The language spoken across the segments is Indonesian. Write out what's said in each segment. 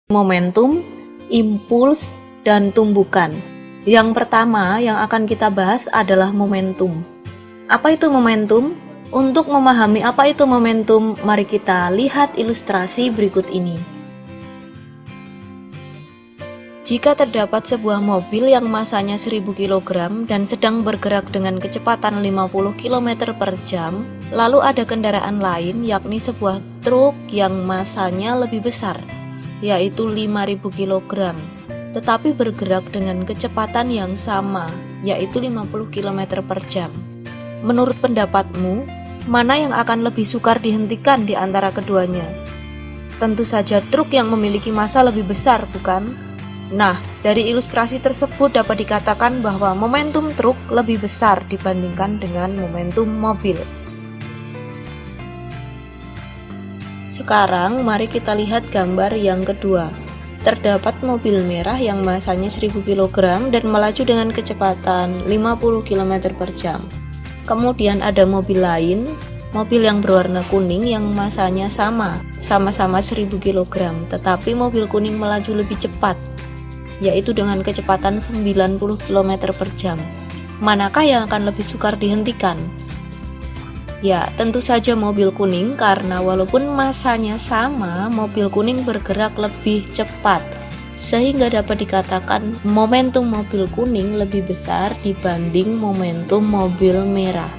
Momentum, impuls, dan tumbukan. Yang pertama yang akan kita bahas adalah momentum. Apa itu momentum? Untuk memahami apa itu momentum, mari kita lihat ilustrasi berikut ini. Jika terdapat sebuah mobil yang masanya 1000 kg dan sedang bergerak dengan kecepatan 50 km per jam, lalu ada kendaraan lain yakni sebuah truk yang masanya lebih besar, yaitu 5000 kg, tetapi bergerak dengan kecepatan yang sama, yaitu 50 km per jam. Menurut pendapatmu, mana yang akan lebih sukar dihentikan di antara keduanya? Tentu saja truk yang memiliki massa lebih besar, bukan? Nah, dari ilustrasi tersebut dapat dikatakan bahwa momentum truk lebih besar dibandingkan dengan momentum mobil. Sekarang mari kita lihat gambar yang kedua. Terdapat mobil merah yang masanya 1000 kg dan melaju dengan kecepatan 50 km per jam. Kemudian ada mobil lain, mobil yang berwarna kuning yang masanya sama-sama 1000 kg, tetapi mobil kuning melaju lebih cepat, yaitu dengan kecepatan 90 km per jam. Manakah yang akan lebih sukar dihentikan? Ya, tentu saja mobil kuning, karena walaupun massanya sama, mobil kuning bergerak lebih cepat, sehingga dapat dikatakan momentum mobil kuning lebih besar dibanding momentum mobil merah.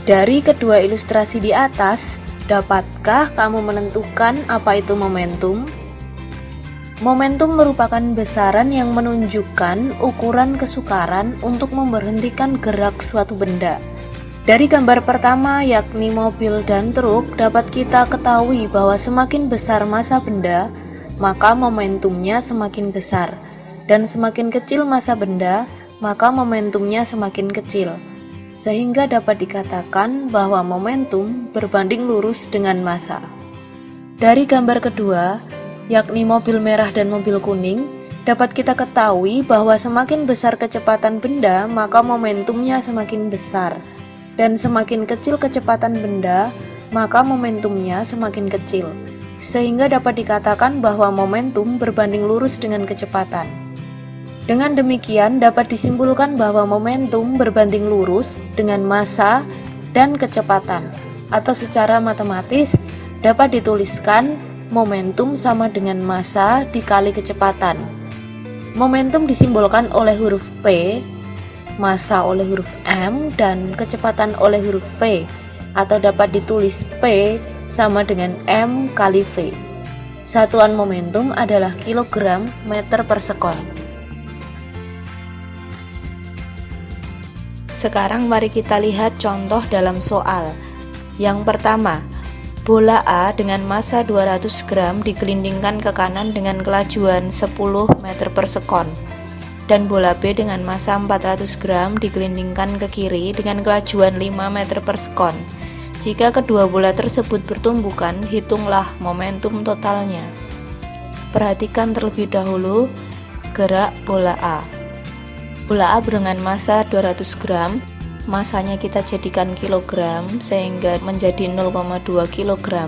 Dari kedua ilustrasi di atas, dapatkah kamu menentukan apa itu momentum? Momentum merupakan besaran yang menunjukkan ukuran kesukaran untuk memberhentikan gerak suatu benda. Dari gambar pertama, yakni mobil dan truk, dapat kita ketahui bahwa semakin besar massa benda, maka momentumnya semakin besar, dan semakin kecil massa benda, maka momentumnya semakin kecil. Sehingga dapat dikatakan bahwa momentum berbanding lurus dengan massa. Dari gambar kedua, yakni mobil merah dan mobil kuning, dapat kita ketahui bahwa semakin besar kecepatan benda, maka momentumnya semakin besar, dan semakin kecil kecepatan benda, maka momentumnya semakin kecil, sehingga dapat dikatakan bahwa momentum berbanding lurus dengan kecepatan. Dengan demikian dapat disimpulkan bahwa momentum berbanding lurus dengan massa dan kecepatan, atau secara matematis dapat dituliskan momentum sama dengan massa dikali kecepatan. Momentum disimbolkan oleh huruf P, massa oleh huruf M, dan kecepatan oleh huruf V, atau dapat ditulis P sama dengan M kali V. Satuan momentum adalah kilogram meter per sekon. Sekarang mari kita lihat contoh dalam soal. Yang pertama, bola A dengan massa 200 gram digelindingkan ke kanan dengan kelajuan 10 meter per sekon, dan bola B dengan massa 400 gram digelindingkan ke kiri dengan kelajuan 5 meter per sekon. Jika kedua bola tersebut bertumbukan, hitunglah momentum totalnya. Perhatikan terlebih dahulu gerak bola A. Bola A dengan massa 200 gram, masanya kita jadikan kilogram sehingga menjadi 0,2 kg.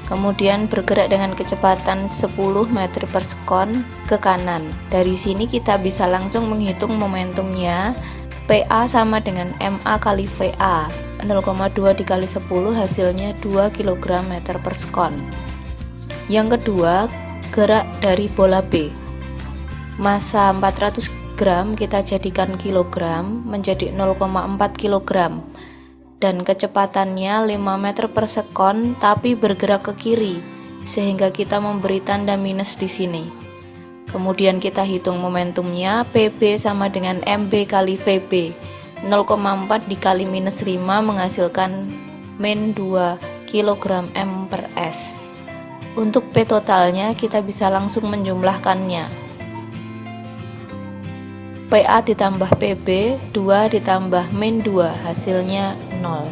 Kemudian bergerak dengan kecepatan 10 meter per sekon ke kanan. Dari sini kita bisa langsung menghitung momentumnya. PA sama dengan MA kali VA. 0,2 dikali 10 hasilnya 2 kg meter per sekon. Yang kedua, gerak dari bola B. Massa 400 gram kita jadikan kilogram menjadi 0,4 kg, dan kecepatannya 5 meter per sekon tapi bergerak ke kiri, sehingga kita memberi tanda minus di sini. Kemudian kita hitung momentumnya. PB sama dengan MB kali VB. 0,4 dikali minus 5 menghasilkan min 2 kg M per S. Untuk P totalnya kita bisa langsung menjumlahkannya. PA ditambah PB, 2 ditambah min 2, hasilnya 0.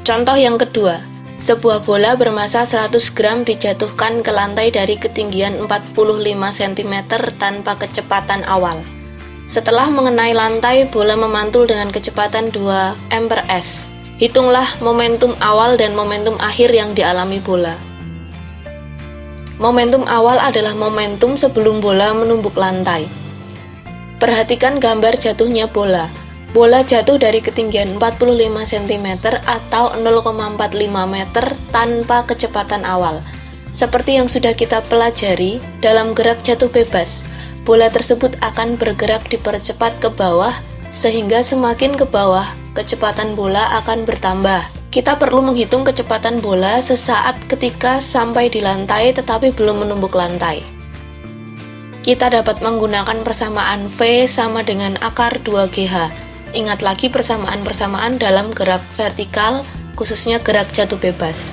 Contoh yang kedua, sebuah bola bermassa 100 gram dijatuhkan ke lantai dari ketinggian 45 cm tanpa kecepatan awal. Setelah mengenai lantai, bola memantul dengan kecepatan 2 m/s. Hitunglah momentum awal dan momentum akhir yang dialami bola. Momentum awal adalah momentum sebelum bola menumbuk lantai. Perhatikan gambar jatuhnya bola. Bola jatuh dari ketinggian 45 cm atau 0,45 meter tanpa kecepatan awal. Seperti yang sudah kita pelajari, dalam gerak jatuh bebas, bola tersebut akan bergerak dipercepat ke bawah, sehingga semakin ke bawah, kecepatan bola akan bertambah. Kita perlu menghitung kecepatan bola sesaat ketika sampai di lantai tetapi belum menumbuk lantai. Kita dapat menggunakan persamaan V sama dengan akar 2GH. Ingat lagi persamaan-persamaan dalam gerak vertikal, khususnya gerak jatuh bebas.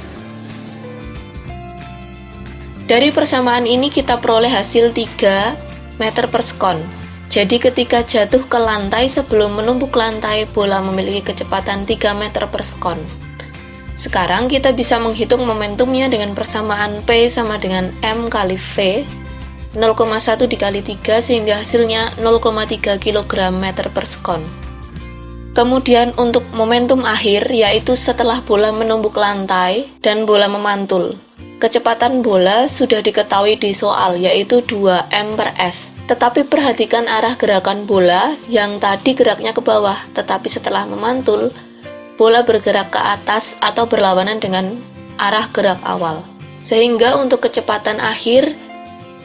Dari persamaan ini kita peroleh hasil 3 meter per sekon. Jadi ketika jatuh ke lantai sebelum menumbuk lantai, bola memiliki kecepatan 3 meter per sekon. Sekarang kita bisa menghitung momentumnya dengan persamaan P sama dengan M kali V, 0,1 dikali 3 sehingga hasilnya 0,3 kg meter per sekon. Kemudian untuk momentum akhir, yaitu setelah bola menumbuk lantai dan bola memantul. Kecepatan bola sudah diketahui di soal, yaitu 2 m/s. Tetapi perhatikan arah gerakan bola yang tadi geraknya ke bawah, tetapi setelah memantul, bola bergerak ke atas atau berlawanan dengan arah gerak awal. Sehingga untuk kecepatan akhir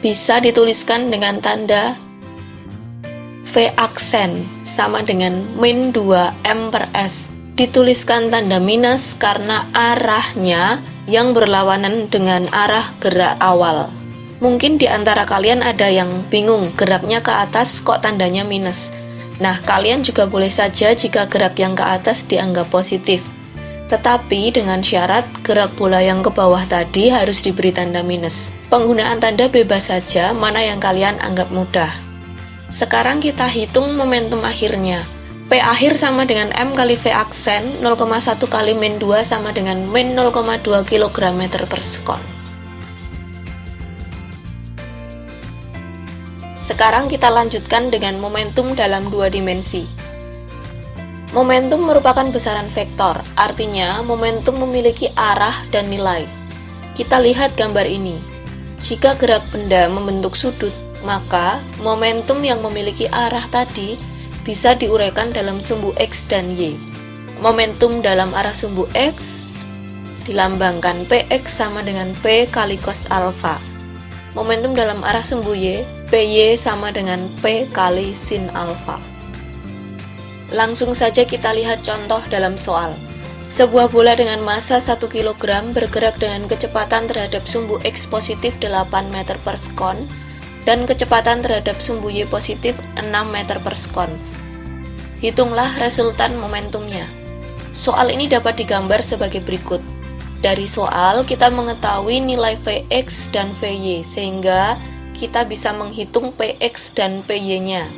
bisa dituliskan dengan tanda V aksen sama dengan min 2 m/s. Dituliskan tanda minus karena arahnya yang berlawanan dengan arah gerak awal. Mungkin di antara kalian ada yang bingung, geraknya ke atas kok tandanya minus. Nah, kalian juga boleh saja jika gerak yang ke atas dianggap positif. Tetapi dengan syarat gerak bola yang ke bawah tadi harus diberi tanda minus. Penggunaan tanda bebas saja, mana yang kalian anggap mudah. Sekarang kita hitung momentum akhirnya. P akhir sama dengan M kali V aksen, 0,1 kali min 2 sama dengan min 0,2 kg meter per sekon. Sekarang kita lanjutkan dengan momentum dalam 2 dimensi. Momentum merupakan besaran vektor, artinya momentum memiliki arah dan nilai. Kita lihat gambar ini. Jika gerak benda membentuk sudut, maka momentum yang memiliki arah tadi bisa diuraikan dalam sumbu X dan Y. Momentum dalam arah sumbu X dilambangkan Px sama dengan P kali cos alfa. Momentum dalam arah sumbu Y, PY sama dengan P kali sin alfa. Langsung saja kita lihat contoh dalam soal. Sebuah bola dengan massa 1 kg bergerak dengan kecepatan terhadap sumbu X positif 8 meter per sekon dan kecepatan terhadap sumbu Y positif 6 meter per sekon. Hitunglah resultan momentumnya. Soal ini dapat digambar sebagai berikut. Dari soal kita mengetahui nilai Vx dan Vy sehingga kita bisa menghitung Px dan Py-nya.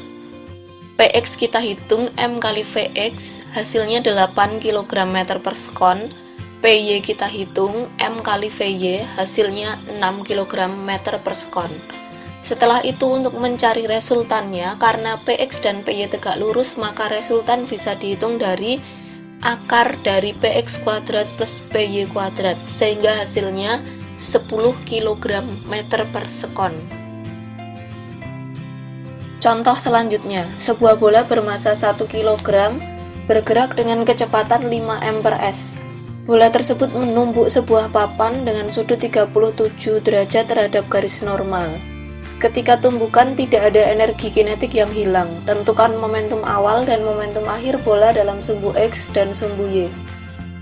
Px kita hitung M kali Vx, hasilnya 8 kg meter per sekon. Py kita hitung M kali Vy, hasilnya 6 kg meter per sekon. Setelah itu untuk mencari resultannya, karena Px dan Py tegak lurus, maka resultan bisa dihitung dari akar dari Px kuadrat plus Py kuadrat, sehingga hasilnya 10 kg meter per sekon. Contoh selanjutnya, sebuah bola bermassa 1 kg bergerak dengan kecepatan 5 m/s. Bola tersebut menumbuk sebuah papan dengan sudut 37 derajat terhadap garis normal. Ketika tumbukan tidak ada energi kinetik yang hilang. Tentukan momentum awal dan momentum akhir bola dalam sumbu X dan sumbu Y.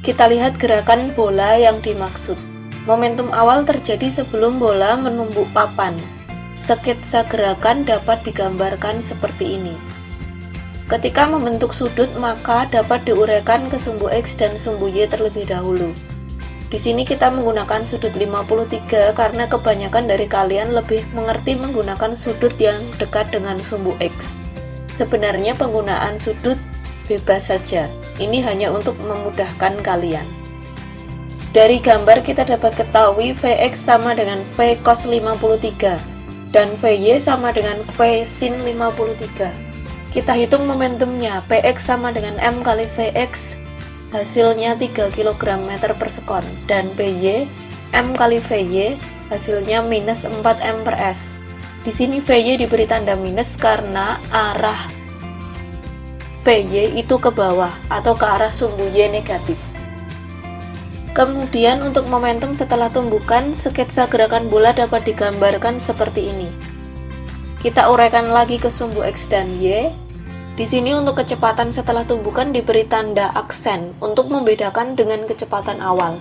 Kita lihat gerakan bola yang dimaksud. Momentum awal terjadi sebelum bola menumbuk papan. Sketsa gerakan dapat digambarkan seperti ini. Ketika membentuk sudut, maka dapat diuraikan ke sumbu X dan sumbu Y terlebih dahulu. Di sini kita menggunakan sudut 53 karena kebanyakan dari kalian lebih mengerti menggunakan sudut yang dekat dengan sumbu X. Sebenarnya penggunaan sudut bebas saja. Ini hanya untuk memudahkan kalian. Dari gambar kita dapat ketahui Vx sama dengan V cos 53 dan Vy sama dengan V sin 53. Kita hitung momentumnya, Px sama dengan M kali Vx, hasilnya 3 kg meter per sekon, dan Py, M kali Vy, hasilnya minus 4 M per S. Di sini Vy diberi tanda minus karena arah Vy itu ke bawah atau ke arah sumbu Y negatif. Kemudian untuk momentum setelah tumbukan, sketsa gerakan bola dapat digambarkan seperti ini. Kita uraikan lagi ke sumbu X dan Y. Di sini untuk kecepatan setelah tumbukan diberi tanda aksen untuk membedakan dengan kecepatan awal.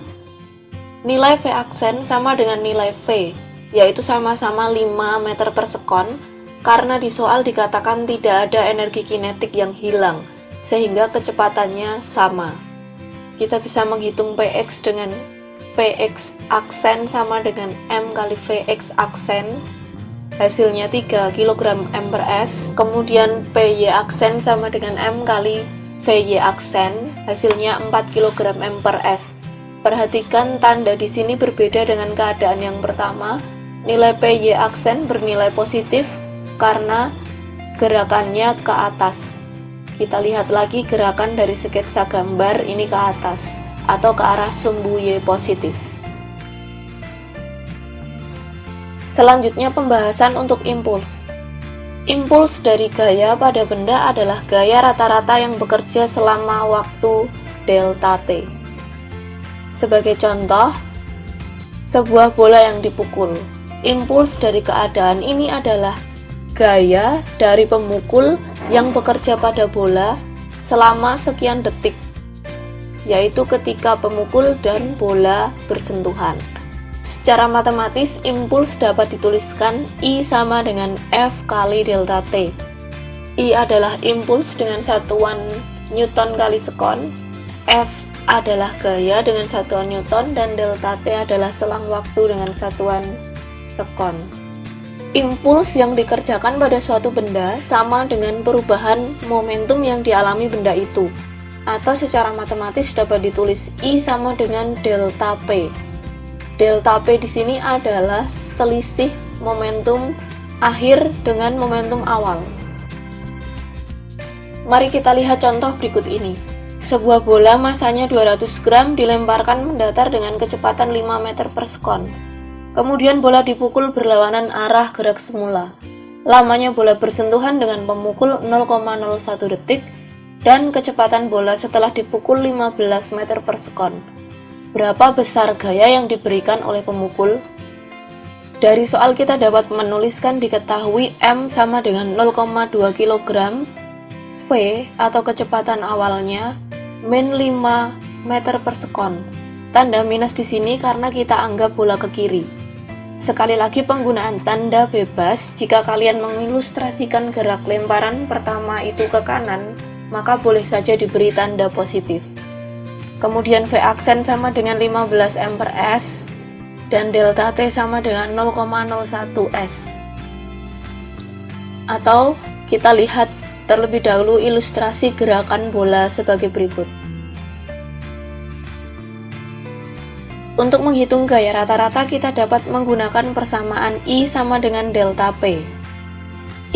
Nilai V aksen sama dengan nilai V, yaitu sama-sama 5 meter per sekon, karena di soal dikatakan tidak ada energi kinetik yang hilang, sehingga kecepatannya sama. Kita bisa menghitung Px dengan Px aksen sama dengan M kali Vx aksen, hasilnya 3 kg M per S. Kemudian Py aksen sama dengan M kali Vy aksen, hasilnya 4 kg M per S. Perhatikan tanda di sini berbeda dengan keadaan yang pertama. Nilai Py aksen bernilai positif karena gerakannya ke atas. Kita lihat lagi gerakan dari sketsa gambar ini ke atas atau ke arah sumbu Y positif. Selanjutnya pembahasan untuk impuls. Impuls dari gaya pada benda adalah gaya rata-rata yang bekerja selama waktu delta T. Sebagai contoh, sebuah bola yang dipukul. Impuls dari keadaan ini adalah gaya dari pemukul yang bekerja pada bola selama sekian detik, yaitu ketika pemukul dan bola bersentuhan. Secara matematis, impuls dapat dituliskan I sama dengan F kali delta T. I adalah impuls dengan satuan Newton kali sekon, F adalah gaya dengan satuan Newton, dan delta T adalah selang waktu dengan satuan sekon. Impuls yang dikerjakan pada suatu benda sama dengan perubahan momentum yang dialami benda itu, atau secara matematis dapat ditulis I sama dengan delta P. Delta P di sini adalah selisih momentum akhir dengan momentum awal. Mari kita lihat contoh berikut ini. Sebuah bola masanya 200 gram dilemparkan mendatar dengan kecepatan 5 meter per sekon. Kemudian bola dipukul berlawanan arah gerak semula. Lamanya bola bersentuhan dengan pemukul 0,01 detik dan kecepatan bola setelah dipukul 15 meter per sekon. Berapa besar gaya yang diberikan oleh pemukul? Dari soal kita dapat menuliskan diketahui M sama dengan 0,2 kg, V atau kecepatan awalnya min 5 meter per sekon. Tanda minus di sini karena kita anggap bola ke kiri. Sekali lagi penggunaan tanda bebas. Jika kalian mengilustrasikan gerak lemparan pertama itu ke kanan, maka boleh saja diberi tanda positif. Kemudian V aksen sama dengan 15 M per S dan delta T sama dengan 0,01 S. Atau kita lihat terlebih dahulu ilustrasi gerakan bola sebagai berikut. Untuk menghitung gaya rata-rata kita dapat menggunakan persamaan I sama dengan delta P.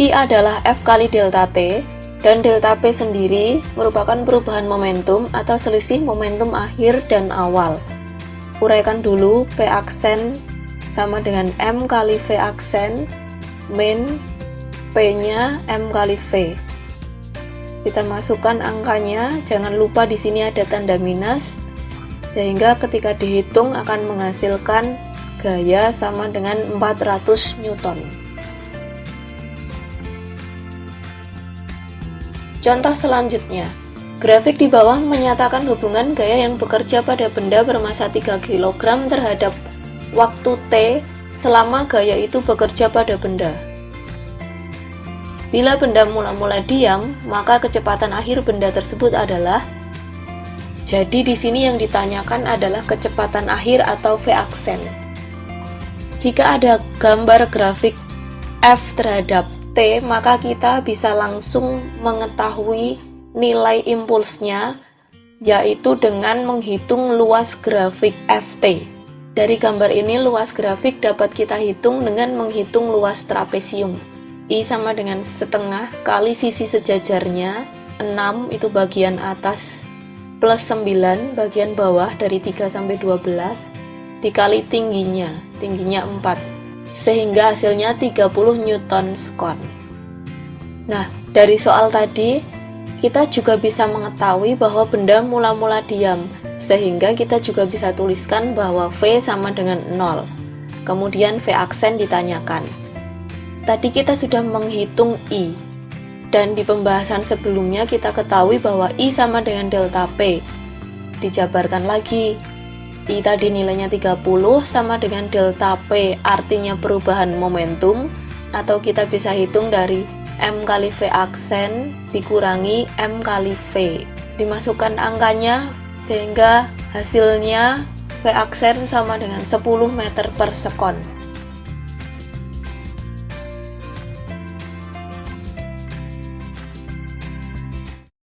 I adalah F kali delta T, dan delta P sendiri merupakan perubahan momentum atau selisih momentum akhir dan awal. Uraikan dulu, P aksen sama dengan M kali V aksen, min P-nya M kali V. Kita masukkan angkanya, jangan lupa di sini ada tanda minus, sehingga ketika dihitung akan menghasilkan gaya sama dengan 400 Newton. Contoh selanjutnya, grafik di bawah menyatakan hubungan gaya yang bekerja pada benda bermassa 3 kg terhadap waktu T selama gaya itu bekerja pada benda. Bila benda mula-mula diam, maka kecepatan akhir benda tersebut adalah. Jadi di sini yang ditanyakan adalah kecepatan akhir atau V aksen. Jika ada gambar grafik F terhadap T, maka kita bisa langsung mengetahui nilai impulsnya, yaitu dengan menghitung luas grafik Ft. Dari gambar ini luas grafik dapat kita hitung dengan menghitung luas trapesium. I sama dengan setengah kali sisi sejajarnya 6 itu bagian atas plus 9 bagian bawah dari 3 sampai 12 dikali tingginya 4 sehingga hasilnya 30 Newton sekon. Nah, dari soal tadi kita juga bisa mengetahui bahwa benda mula-mula diam, sehingga kita juga bisa tuliskan bahwa V sama dengan 0. Kemudian V aksen ditanyakan. Tadi kita sudah menghitung I, dan di pembahasan sebelumnya kita ketahui bahwa I sama dengan delta P. Dijabarkan lagi, I tadi nilainya 30 sama dengan delta P, artinya perubahan momentum, atau kita bisa hitung dari M kali V aksen dikurangi M kali V. Dimasukkan angkanya sehingga hasilnya V aksen sama dengan 10 meter per sekon.